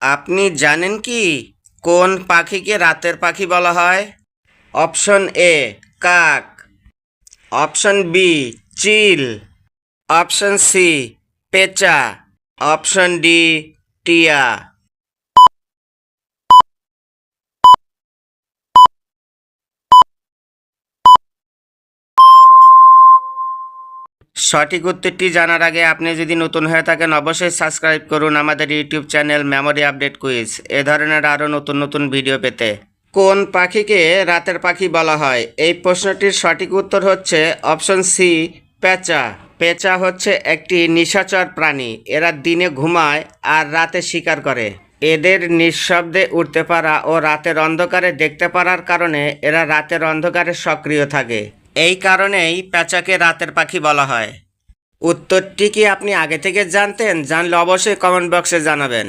আপনি জানেন কি কোন পাখিকে রাতের পাখি বলা হয়? অপশন এ কাক, অপশন বি চিল, অপশন সি পেঁচা, অপশন ডি টিয়া। সঠিক উত্তরটি জানার আগে আপনি যদি নতুন হয়ে থাকেন অবশ্যই সাবস্ক্রাইব করুন আমাদের YouTube channel memory update quiz এ ধরনের আরও নতুন নতুন ভিডিও পেতে। কোন পাখিকে রাতের পাখি বলা হয়? এই প্রশ্নটির সঠিক উত্তর হচ্ছে অপশন সি পেঁচা। পেঁচা হচ্ছে একটি নিশাচর প্রাণী। এরা দিনে ঘুমায় আর রাতে শিকার করে। এদের নিঃশব্দে উঠতে পারা ও রাতের অন্ধকারে দেখতে পারার কারণে এরা রাতের অন্ধকারে সক্রিয় থাকে। এই কারণেই পেঁচাকে রাতের পাখি বলা হয়। উত্তরটি কি আপনি আগে থেকে জানতেন? জানলে অবশ্যই কমেন্ট বক্সে জানাবেন।